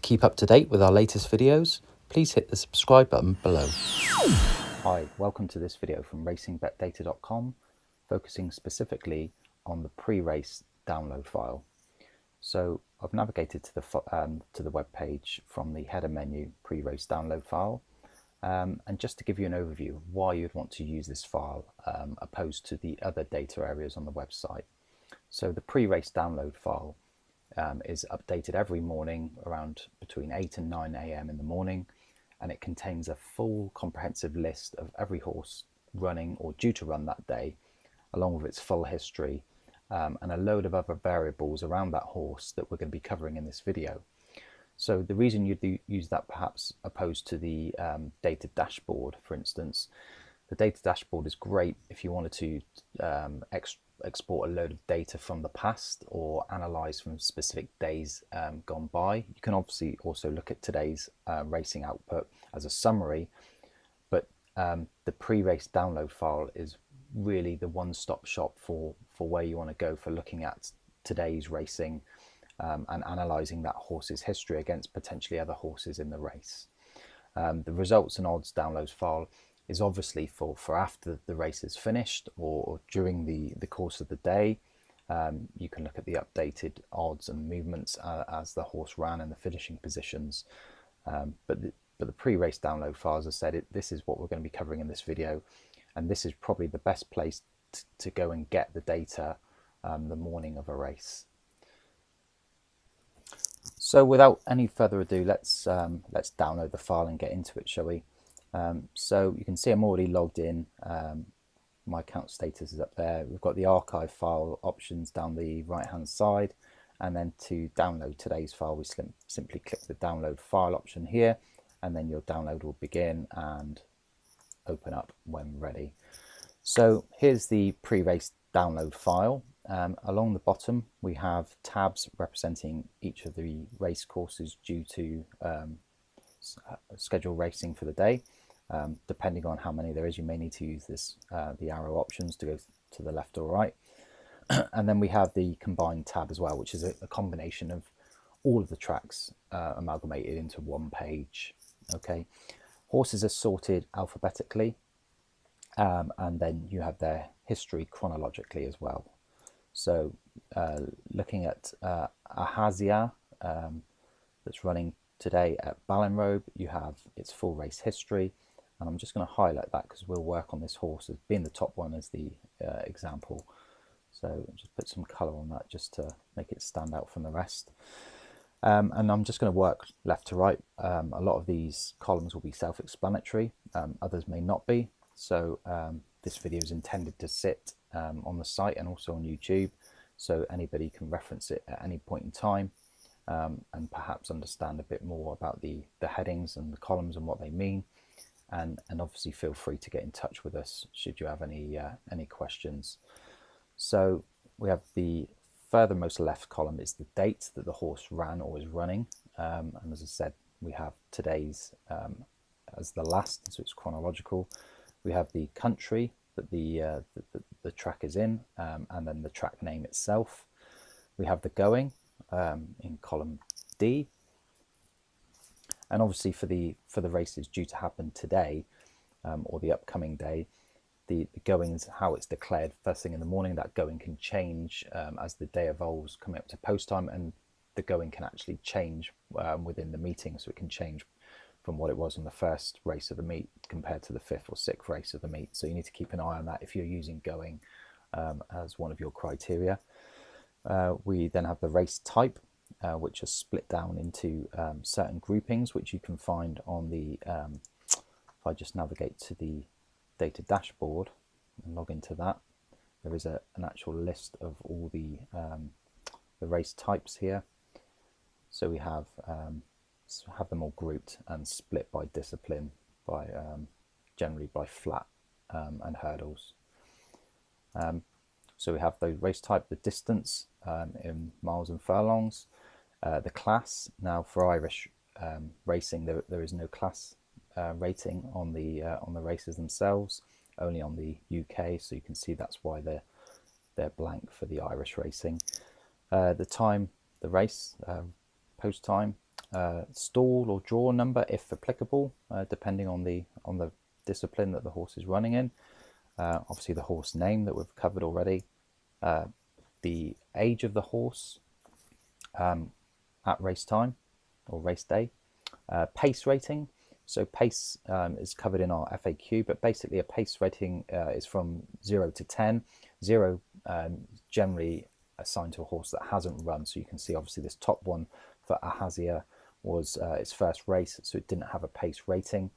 keep up to date with our latest videos, please hit the subscribe button below. Hi, welcome to this video from racingbetdata.com, focusing specifically on the pre-race download file. So I've navigated to the web page from the header menu, pre-race download file, and just to give you an overview of why you'd want to use this file opposed to the other data areas on the website. So the pre-race download file is updated every morning around between 8 and 9 a.m. in the morning, and it contains a full comprehensive list of every horse running or due to run that day, along with its full history and a load of other variables around that horse that we're going to be covering in this video. So the reason you'd use that perhaps opposed to the data dashboard, for instance, the data dashboard is great if you wanted to export a load of data from the past or analyze from specific days gone by. You can obviously also look at today's racing output as a summary, but the pre-race download file is really the one-stop shop for where you want to go for looking at today's racing and analysing that horse's history against potentially other horses in the race. The results and odds downloads file is obviously for after the race is finished or during the course of the day. You can look at the updated odds and movements as the horse ran and the finishing positions. But the pre-race download file, as I said, this is what we're going to be covering in this video, and this is probably the best place to go and get the data the morning of a race. So without any further ado, let's download the file and get into it, shall we? So you can see I'm already logged in. My account status is up there. We've got the archive file options down the right hand side, and then to download today's file we simply click the download file option here, and then your download will begin and open up when ready. So here's the pre-race download file. Along the bottom we have tabs representing each of the race courses due to schedule racing for the day. Depending on how many there is, you may need to use this the arrow options to go to the left or right. And then we have the combined tab as well, which is a combination of all of the tracks amalgamated into one page. Okay, horses are sorted alphabetically, and then you have their history chronologically as well. So looking at Ahazia, that's running today at Ballinrobe, you have its full race history, and I'm just going to highlight that because we'll work on this horse as being the top one as the example. So just put some colour on that just to make it stand out from the rest. And I'm just going to work left to right. A lot of these columns will be self-explanatory, others may not be. So this video is intended to sit on the site and also on YouTube, so anybody can reference it at any point in time. And perhaps understand a bit more about the headings and the columns and what they mean, and obviously feel free to get in touch with us should you have any questions. So we have the furthermost left column is the date that the horse ran or is running, and as I said, we have today's as the last, so it's chronological. We have the country that the track is in, and then the track name itself. We have the going in column D, and obviously for the races due to happen today or the upcoming day, the going is how it's declared first thing in the morning. That going can change as the day evolves coming up to post time, and the going can actually change within the meeting, so it can change from what it was on the first race of the meet compared to the fifth or sixth race of the meet. So you need to keep an eye on that if you're using going as one of your criteria. We then have the race type, which is split down into certain groupings, which you can find on the, if I just navigate to the data dashboard and log into that, there is an actual list of all the race types here. So we have them all grouped and split by discipline, by generally by flat and hurdles. So we have the race type, the distance in miles and furlongs, the class. Now for Irish racing, there is no class rating on the races themselves, only on the UK. So you can see that's why they're blank for the Irish racing. The time, the race, post time, stall or draw number if applicable, depending on the discipline that the horse is running in. Obviously the horse name that we've covered already, the age of the horse at race time or race day, pace rating. So pace is covered in our FAQ, but basically a pace rating is from 0 to 10. 0 generally assigned to a horse that hasn't run. So you can see obviously this top one for Ahazia was its first race, so it didn't have a pace rating.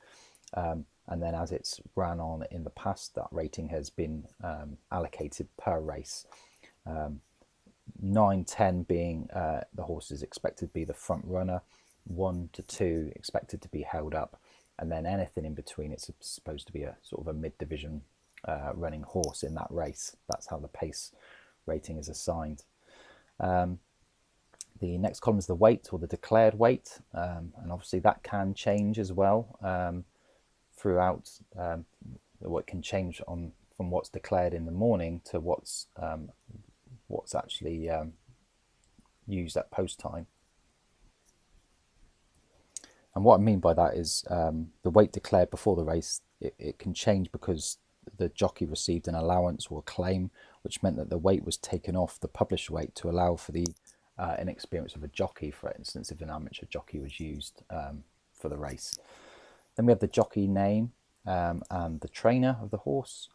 And then as it's ran on in the past, that rating has been allocated per race. 9, 10 being the horse is expected to be the front runner, 1 to 2 expected to be held up, and then anything in between, it's supposed to be a sort of a mid-division running horse in that race. That's how the pace rating is assigned. The next column is the weight, or the declared weight, and obviously that can change as well throughout. What can change from what's declared in the morning to what's actually used at post time. And what I mean by that is the weight declared before the race, it can change because the jockey received an allowance or a claim, which meant that the weight was taken off the published weight to allow for the inexperience of a jockey, for instance, if an amateur jockey was used for the race. Then we have the jockey name and the trainer of the horse.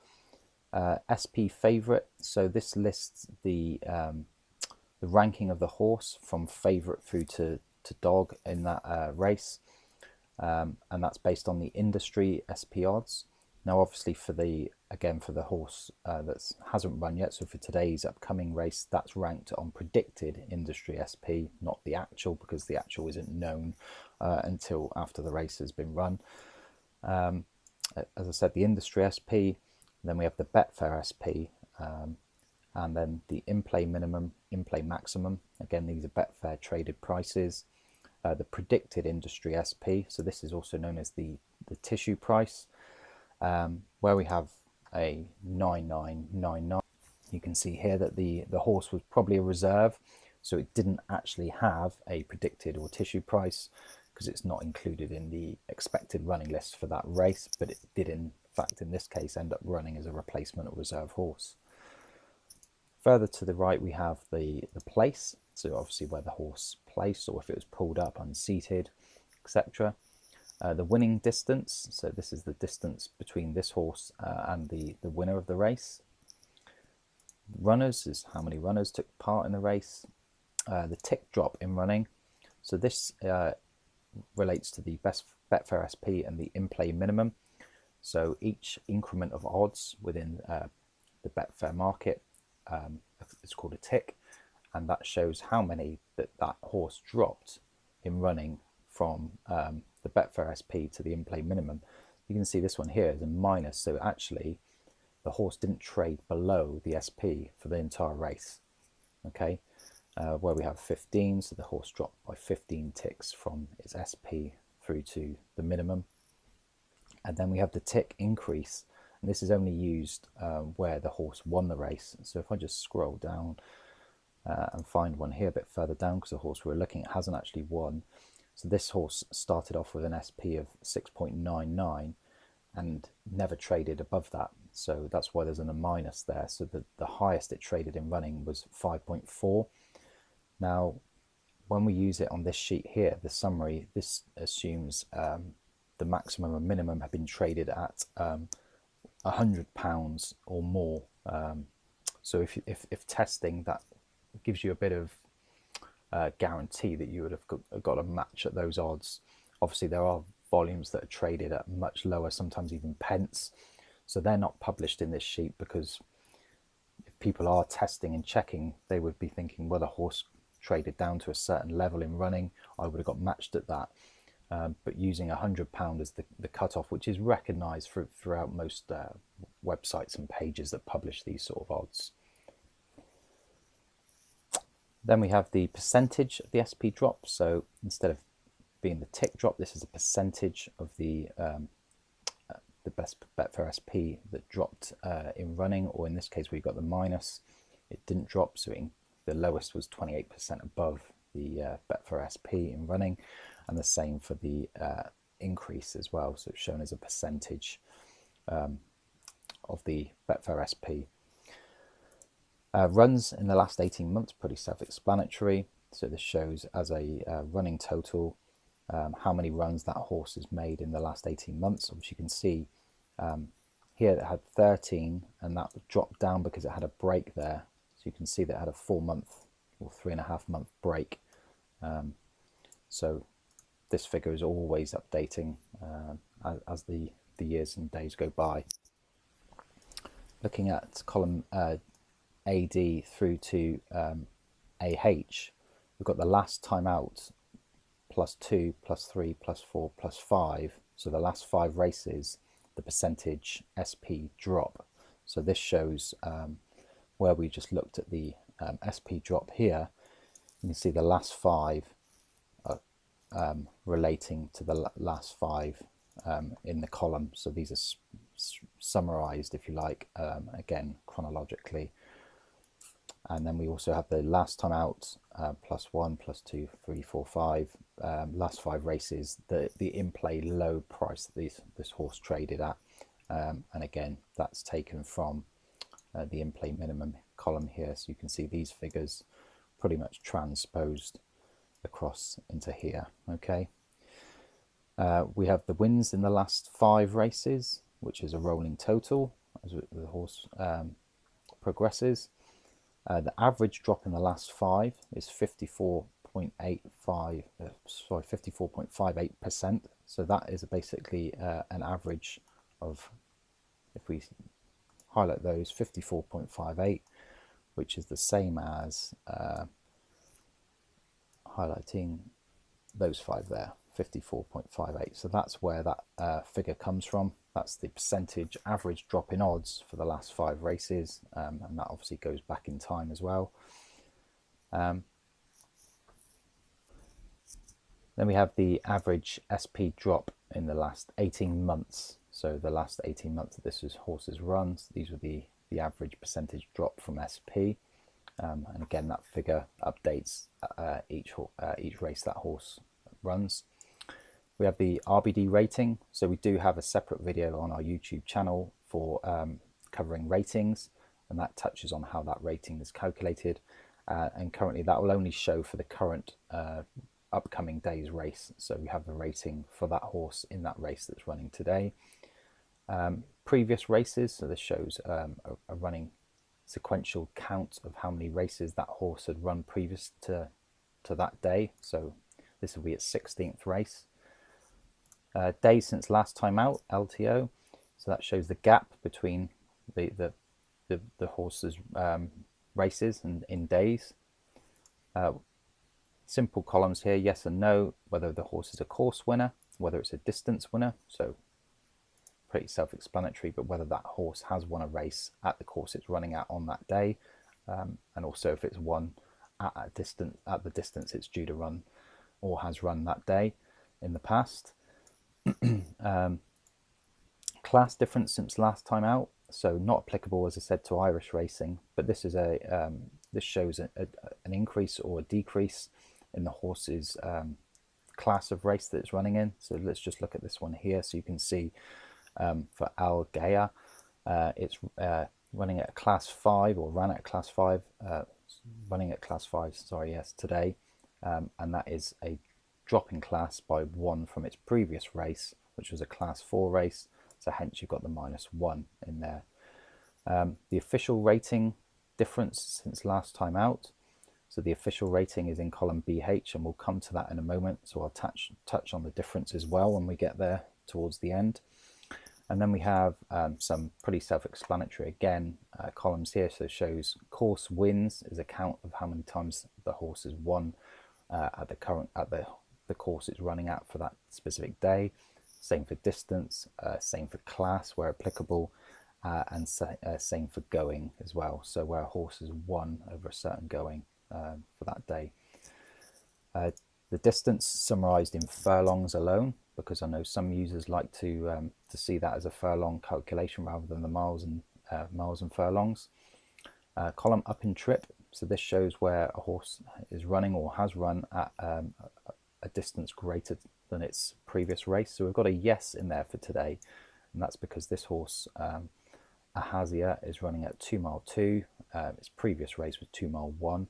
SP favourite, so this lists the ranking of the horse from favourite through to dog in that race, and that's based on the industry SP odds. Now obviously for the horse that hasn't run yet, so for today's upcoming race, that's ranked on predicted industry SP, not the actual, because the actual isn't known until after the race has been run. As I said, the industry SP, then we have the Betfair SP, and then the in-play minimum, in-play maximum. Again, these are Betfair traded prices. The predicted industry SP, so this is also known as the tissue price, where we have a 9999. You can see here that the horse was probably a reserve, so it didn't actually have a predicted or tissue price because it's not included in the expected running list for that race, but it did in fact in this case end up running as a replacement or reserve horse. Further to the right we have the place, so obviously where the horse placed, or if it was pulled up, unseated, etc. The winning distance, so this is the distance between this horse and the winner of the race. Runners is how many runners took part in the race. The tick drop in running, so this relates to the best Betfair SP and the in-play minimum. So each increment of odds within the Betfair market is called a tick, and that shows how many that horse dropped in running from the Betfair SP to the in-play minimum. You can see this one here is a minus, so actually the horse didn't trade below the SP for the entire race. Okay, where we have 15, so the horse dropped by 15 ticks from its SP through to the minimum. And then we have the tick increase, and this is only used where the horse won the race. So if I just scroll down and find one here a bit further down, because the horse we're looking at hasn't actually won. So this horse started off with an SP of 6.99 and never traded above that. So that's why there's a minus there. So the highest it traded in running was 5.4. Now, when we use it on this sheet here, the summary, this assumes the maximum and minimum have been traded at £100 or more. So if testing, that gives you a bit of guarantee that you would have got a match at those odds. Obviously there are volumes that are traded at much lower, sometimes even pence, so they're not published in this sheet, because if people are testing and checking, they would be thinking, well, the horse traded down to a certain level in running, I would have got matched at that. But using £100 as the cutoff, which is recognised throughout most websites and pages that publish these sort of odds. Then we have the percentage of the SP drop. So instead of being the tick drop, this is a percentage of the best Betfair SP that dropped in running, or in this case we've got the minus. It didn't drop, so the lowest was 28% above the Betfair SP in running, and the same for the increase as well. So it's shown as a percentage of the Betfair SP. Runs in the last 18 months, pretty self-explanatory. So this shows as a running total how many runs that horse has made in the last 18 months. Which you can see here it had 13, and that dropped down because it had a break there. So you can see that it had a 4-month or 3.5 month break. So this figure is always updating as the years and days go by. Looking at column AD through to AH, we've got the last time out +2, +3, +4, +5. So the last 5 races, the percentage SP drop. So this shows where we just looked at the SP drop here. You can see the last 5 relating to the last 5 in the column. So these are summarized, if you like, again chronologically. And then we also have the last time out, +1, +2, 3, 4, 5, last 5 races, the in-play low price that this horse traded at. And again, that's taken from the in-play minimum column here. So you can see these figures pretty much transposed across into here. Okay. We have the wins in the last 5 races, which is a rolling total as the horse progresses. The average drop in the last 5 is 54.58%. So that is basically an average of, if we highlight those, 54.58, which is the same as highlighting those 5 there, 54.58. So that's where that figure comes from. That's the percentage average drop in odds for the last 5 races, and that obviously goes back in time as well. Then we have the average SP drop in the last 18 months. So the last 18 months that this horse's runs, these were the average percentage drop from SP. And again, that figure updates each race that horse runs. We have the RBD rating. So we do have a separate video on our YouTube channel for covering ratings, and that touches on how that rating is calculated. And currently that will only show for the current upcoming day's race. So we have the rating for that horse in that race that's running today. Previous races, so this shows a running sequential count of how many races that horse had run previous to that day. So this will be its 16th race. Days since last time out, LTO. So that shows the gap between the horse's races and in days. Simple columns here, yes and no, whether the horse is a course winner, whether it's a distance winner. So pretty self-explanatory, but whether that horse has won a race at the course it's running at on that day, and also if it's won at the distance it's due to run or has run that day in the past. Class difference since last time out, so not applicable, as I said, to Irish racing, but this is this shows an increase or a decrease in the horse's class of race that it's running in. So let's just look at this one here. So you can see for Al Gaia, it's running at class 5, or ran at class 5, running at class 5, sorry, yes, today, and that is a drop in class by 1 from its previous race, which was a class 4 race, so hence you've got the -1 in there. The official rating difference since last time out, so the official rating is in column BH, and we'll come to that in a moment, so I'll touch on the difference as well when we get there towards the end. And then we have some pretty self-explanatory, again, columns here. So it shows course wins is a count of how many times the horse has won at the course it's running at for that specific day. Same for distance, same for class where applicable, and same for going as well. So where a horse has won over a certain going for that day. The distance summarized in furlongs alone, because I know some users like to see that as a furlong calculation rather than the miles and furlongs. Column up in trip, So this shows where a horse is running or has run at a distance greater than its previous race. So we've got a yes in there for today, and that's because this horse, Ahazia, is running at 2 mile 2. Its previous race was 2 mile 1.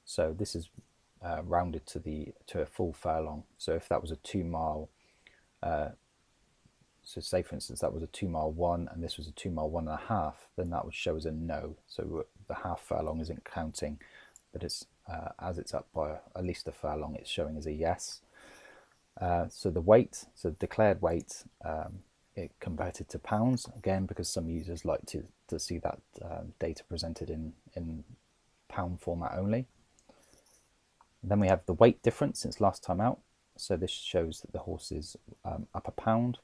So this is rounded to a full furlong. So if that was a 2 mile, so say for instance that was a 2 mile 1 and this was a 2 mile 1.5, then that would show as a no. So the half furlong isn't counting, but it's as it's up by at least a furlong, it's showing as a yes. So the weight, so declared weight, it converted to pounds, again because some users like to see that data presented in pound format only. And then we have the weight difference since last time out. So this shows that the horse is up a pound.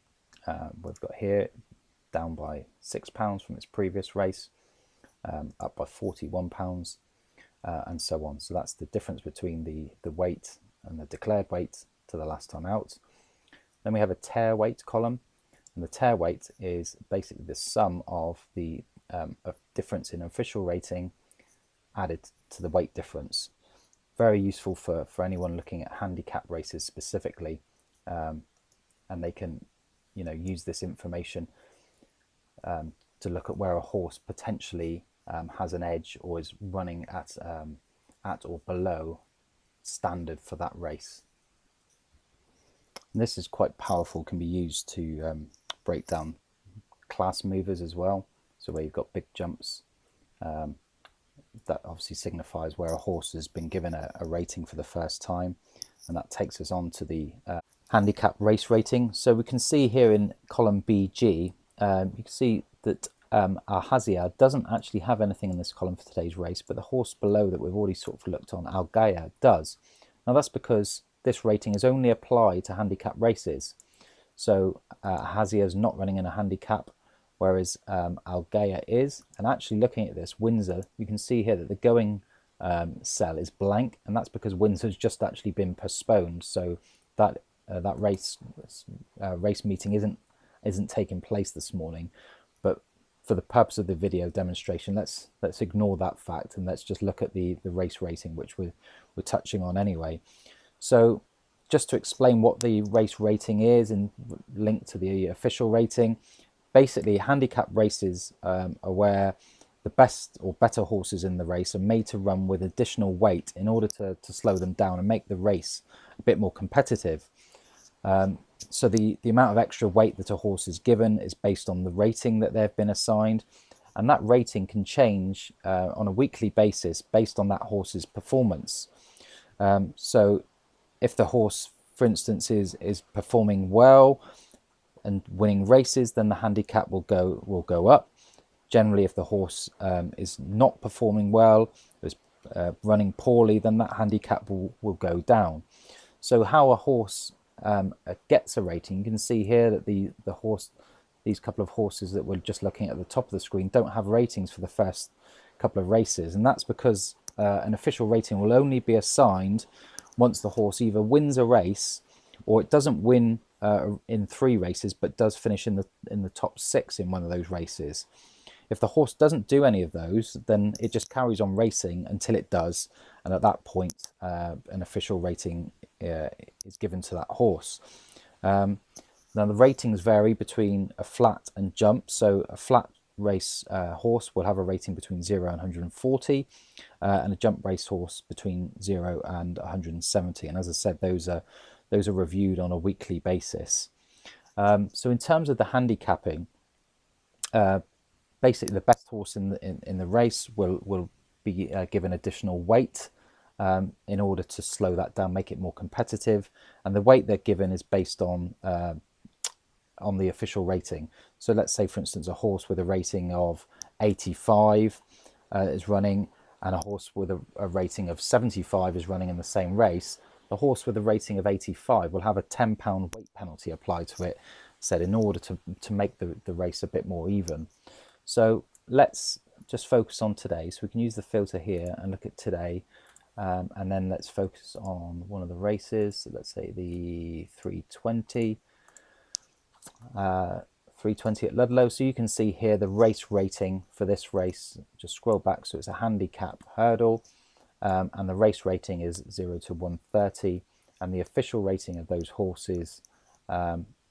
We've got here down by £6 from its previous race, up by £41, and so on. So that's the difference between the weight and the declared weight to the last time out. Then we have a tare weight column, and the tare weight is basically the sum of the difference in official rating added to the weight difference. Very useful for anyone looking at handicap races specifically, and they can use this information to look at where a horse potentially has an edge or is running at or below standard for that race. And this is quite powerful, can be used to break down class movers as well. So where you've got big jumps, that obviously signifies where a horse has been given a rating for the first time, and that takes us on to the handicap race rating. So we can see here in column BG, you can see that Ahazia doesn't actually have anything in this column for today's race, but the horse below that we've already sort of looked on, Algaia, does. Now that's because this rating is only applied to handicap races. So Ahazia is not running in a handicap, whereas Algaia is. And actually looking at this, Windsor, you can see here that the going cell is blank, and that's because Windsor's just actually been postponed. So that that race meeting isn't taking place this morning. But for the purpose of the video demonstration, let's ignore that fact and let's just look at the race rating, which we're touching on anyway. So just to explain what the race rating is and link to the official rating, basically handicap races are where the best or better horses in the race are made to run with additional weight in order to slow them down and make the race a bit more competitive. So the amount of extra weight that a horse is given is based on the rating that they've been assigned, and that rating can change on a weekly basis based on that horse's performance. So if the horse, for instance, is performing well and winning races, then the handicap will go up. Generally, if the horse is not performing well, is running poorly, then that handicap will go down. So how a horse gets a rating, you can see here that these couple of horses that we're just looking at the top of the screen don't have ratings for the first couple of races, and that's because an official rating will only be assigned once the horse either wins a race or it doesn't win in 3 races but does finish in the top 6 in one of those races. If the horse doesn't do any of those, then it just carries on racing until it does, and at that point an official rating is given to that horse. Now the ratings vary between a flat and jump. So a flat race horse will have a rating between 0 and 140, and a jump race horse between 0 and 170. And as I said, those are reviewed on a weekly basis. So in terms of the handicapping, basically the best horse in the race will be given additional weight in order to slow that down, make it more competitive, and the weight they're given is based on the official rating. So let's say, for instance, a horse with a rating of 85 is running, and a horse with a rating of 75 is running in the same race. The horse with a rating of 85 will have a £10 weight penalty applied to it, said in order to make the race a bit more even. So let's just focus on today. So we can use the filter here and look at today, and then let's focus on one of the races. So let's say the 320. 320 at Ludlow. So you can see here the race rating for this race. Just scroll back, so it's a handicap hurdle. and the race rating is 0 to 130, and the official rating of those horses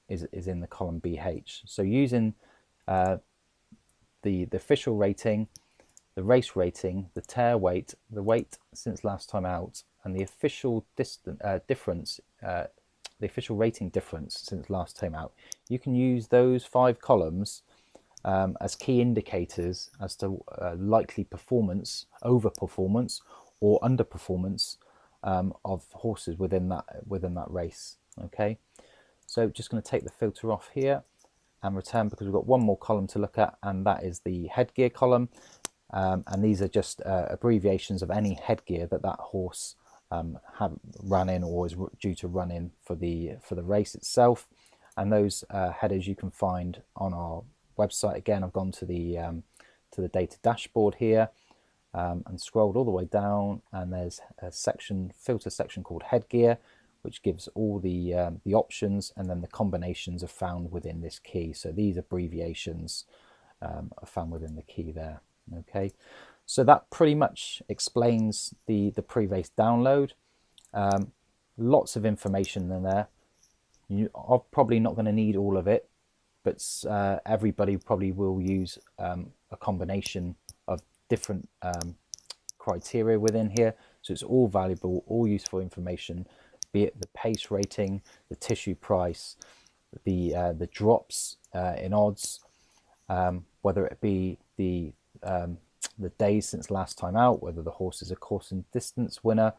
is in the column BH. So using the official rating, the race rating, the tare weight, the weight since last time out, and the official difference, the official rating difference since last time out, you can use those 5 columns as key indicators as to likely performance, overperformance or underperformance of horses within that race. Okay, so just going to take the filter off here and return, because we've got one more column to look at, and that is the headgear column. And these are just abbreviations of any headgear that horse have ran in or is due to run in for the race itself. And those headers you can find on our website. Again, I've gone to the data dashboard here and scrolled all the way down, and there's a filter section called headgear, which gives all the options, and then the combinations are found within this key. So these abbreviations are found within the key there. Okay, so that pretty much explains the pre-race download. Lots of information in there. You are probably not going to need all of it, but everybody probably will use a combination of different criteria within here. So it's all valuable, all useful information, be it the pace rating, the tissue price, the drops in odds, whether it be the days since last time out, whether the horse is a course and distance winner,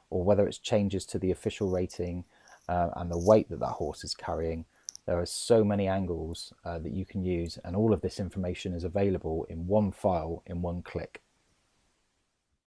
or whether it's changes to the official rating and the weight that horse is carrying. There are so many angles that you can use, and all of this information is available in one file in one click.